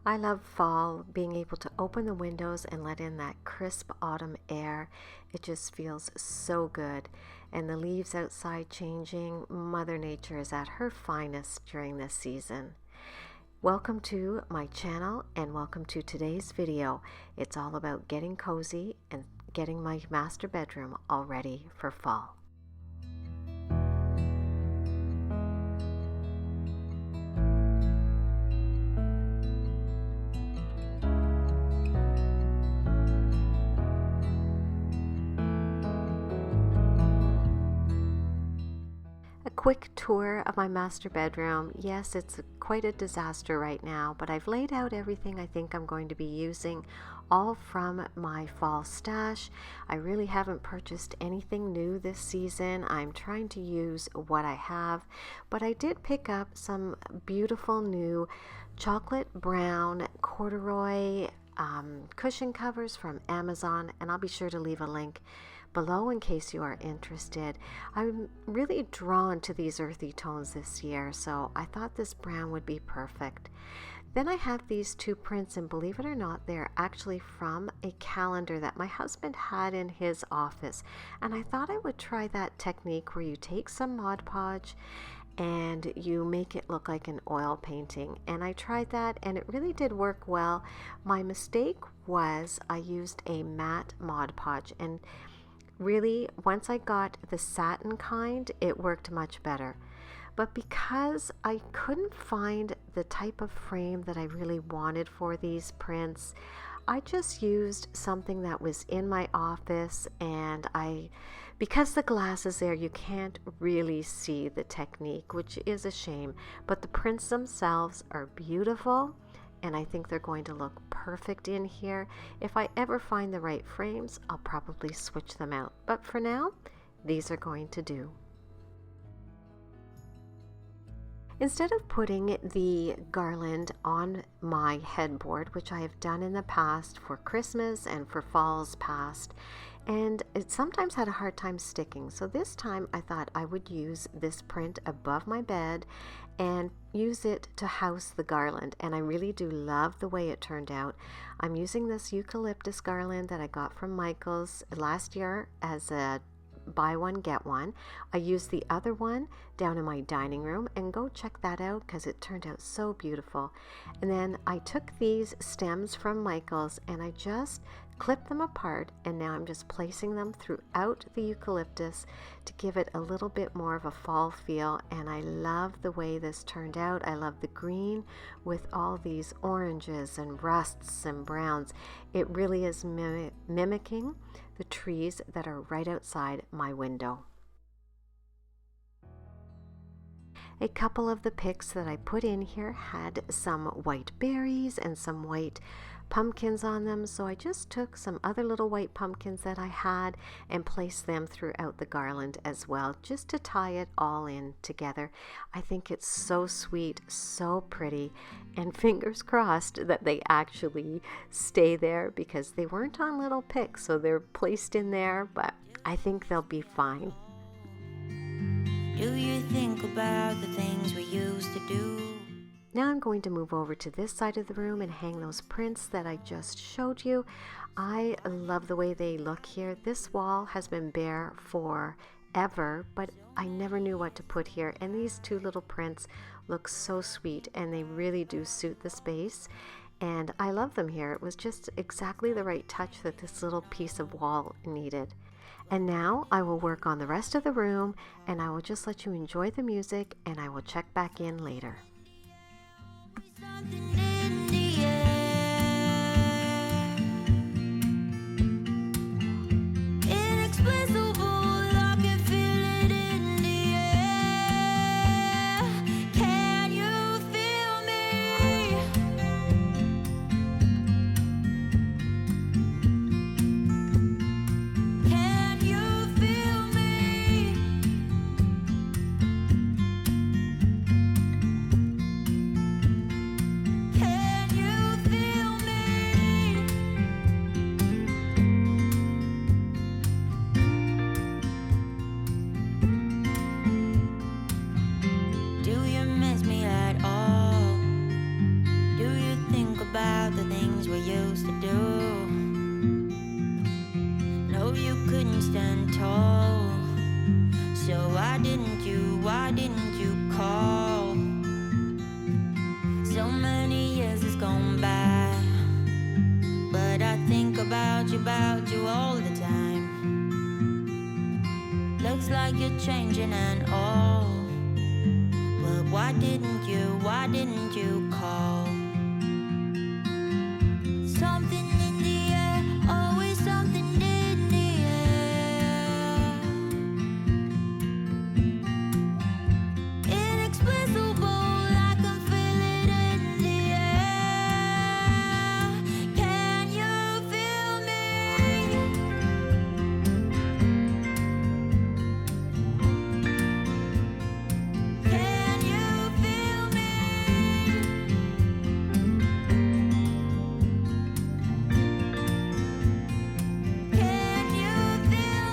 I love fall, being able to open the windows and let in that crisp autumn air. It just feels so good. And the leaves outside changing, Mother Nature is at her finest during this season. Welcome to my channel and welcome to today's video. It's all about getting cozy and getting my master bedroom all ready for fall. A quick tour of my master bedroom. Yes, it's quite a disaster right now, but I've laid out everything I think I'm going to be using, all from my fall stash. I really haven't purchased anything new this season. I'm trying to use what I have, but I did pick up some beautiful new chocolate brown corduroy cushion covers from Amazon, and I'll be sure to leave a link below in case you are interested. I'm really drawn to these earthy tones this year, so I thought this brown would be perfect. Then I have these two prints, and believe it or not, they're actually from a calendar that my husband had in his office, and I thought I would try that technique where you take some Mod Podge and you make it look like an oil painting. And I tried that and it really did work well. My mistake was I used a matte Mod Podge, and really, once I got the satin kind, it worked much better. But because I couldn't find the type of frame that I really wanted for these prints, I just used something that was in my office, and because the glass is there, you can't really see the technique, which is a shame. But the prints themselves are beautiful, and I think they're going to look perfect in here. If I ever find the right frames, I'll probably switch them out. But for now, these are going to do. Instead of putting the garland on my headboard, which I have done in the past for Christmas and for falls past, and it sometimes had a hard time sticking, so this time I thought I would use this print above my bed and use it to house the garland, and I really do love the way it turned out. I'm using this eucalyptus garland that I got from Michael's last year as a buy one get one. I used the other one down in my dining room, and go check that out because it turned out so beautiful. And then I took these stems from Michael's and I just clipped them apart, and now I'm just placing them throughout the eucalyptus to give it a little bit more of a fall feel. And I love the way this turned out. I love the green with all these oranges and rusts and browns. It really is mimicking the trees that are right outside my window. A couple of the picks that I put in here had some white berries and some white pumpkins on them, so I just took some other little white pumpkins that I had and placed them throughout the garland as well, just to tie it all in together. I think it's so sweet, so pretty, and fingers crossed that they actually stay there, because they weren't on little picks, so they're placed in there, but I think they'll be fine. Do you think about the things we used to do? Now I'm going to move over to this side of the room and hang those prints that I just showed you. I love the way they look here. This wall has been bare forever, but I never knew what to put here. And these two little prints look so sweet, and they really do suit the space. And I love them here. It was just exactly the right touch that this little piece of wall needed. And now I will work on the rest of the room, and I will just let you enjoy the music, and I will check back in later. Something in the air, inexplicable, I can feel it in the air. Can you feel me? Can you feel me? used to do. No, you couldn't stand tall. So why didn't you call? So many years has gone by, but I think about you all the time. Looks like you're changing and all, but why didn't you call? Something in the air, always something in the air. Inexplicable, I can feel it in the air. Can you feel me? Can you feel me? Can you feel me?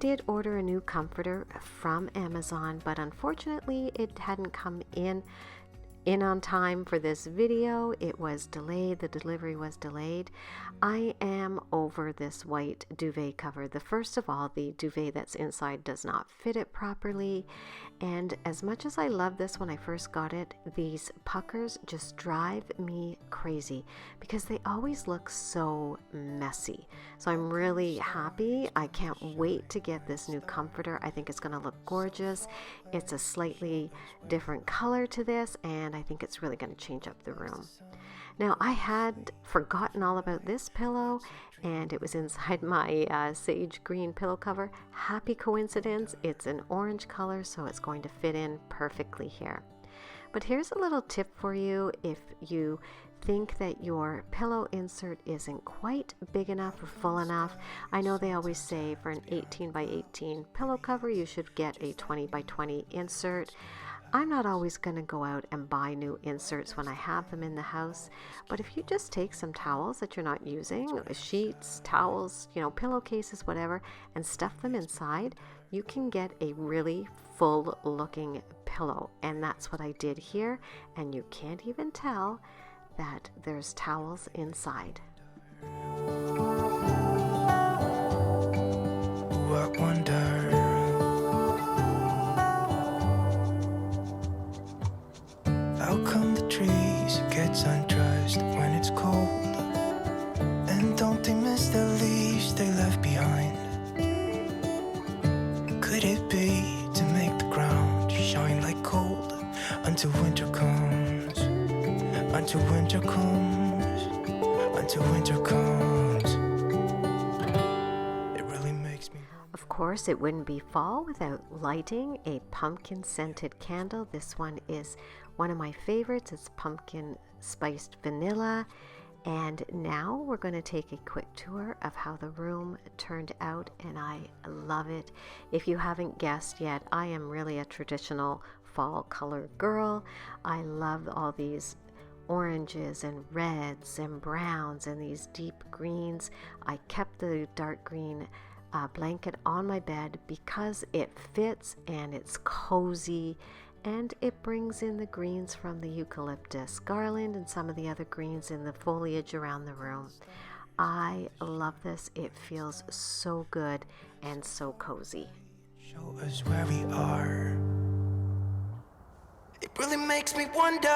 did order a new comforter from Amazon, but unfortunately it hadn't come in on time for this video. It was delayed. The delivery was delayed. I am over this white duvet cover. First of all, the duvet that's inside does not fit it properly, and as much as I love this when I first got it, these puckers just drive me crazy because they always look so messy. So I'm really happy. I can't wait to get this new comforter. I think it's going to look gorgeous. It's a slightly different color to this, and I think it's really going to change up the room. Now, I had forgotten all about this pillow, and it was inside my sage green pillow cover. Happy coincidence, it's an orange color, so it's going to fit in perfectly here. But here's a little tip for you if you think that your pillow insert isn't quite big enough or full enough. I know they always say for an 18 by 18 pillow cover you should get a 20 by 20 insert. I'm not always going to go out and buy new inserts when I have them in the house, but if you just take some towels that you're not using, sheets, towels, pillowcases, whatever, and stuff them inside, you can get a really full looking pillow. And that's what I did here, and you can't even tell that there's towels inside. What wonder? How come the trees gets undressed when it's cold? And don't they miss the leaves they left behind? Could it be to make the ground shine like gold until winter comes? Until winter comes, until winter comes. It really makes me. Of course, it wouldn't be fall without lighting a pumpkin scented candle. This one is one of my favorites. It's pumpkin spiced vanilla. And now we're going to take a quick tour of how the room turned out, and I love it. If you haven't guessed yet, I am really a traditional fall color girl. I love all these oranges and reds and browns and these deep greens. I kept the dark green blanket on my bed because it fits and it's cozy, and it brings in the greens from the eucalyptus garland and some of the other greens in the foliage around the room. I love this. It feels so good and so cozy. Show us where we are. It really makes me wonder.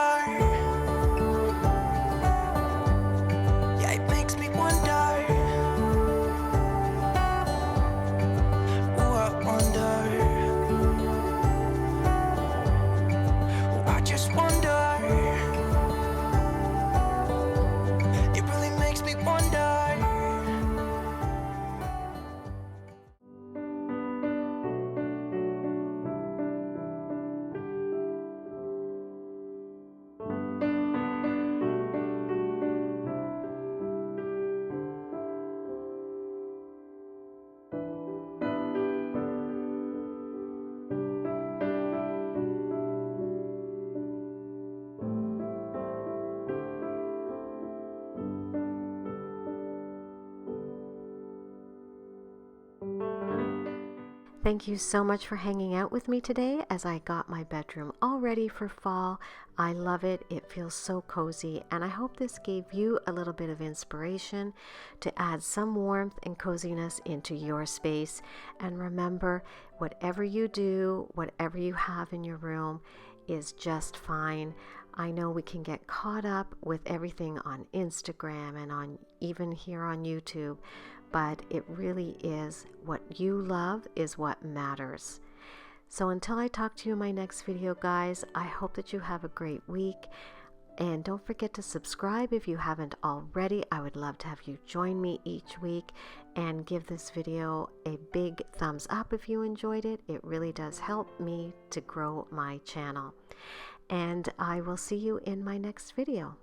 Yeah, it makes me wonder. Oh, I wonder. Oh, I just wonder. It really makes me wonder. Thank you so much for hanging out with me today as I got my bedroom all ready for fall. I love it. It feels so cozy, and I hope this gave you a little bit of inspiration to add some warmth and coziness into your space. And remember, whatever you do, whatever you have in your room is just fine. I know we can get caught up with everything on Instagram and on even here on YouTube, but it really is what you love is what matters. So until I talk to you in my next video, guys, I hope that you have a great week. And don't forget to subscribe if you haven't already. I would love to have you join me each week, and give this video a big thumbs up if you enjoyed it. It really does help me to grow my channel. And I will see you in my next video.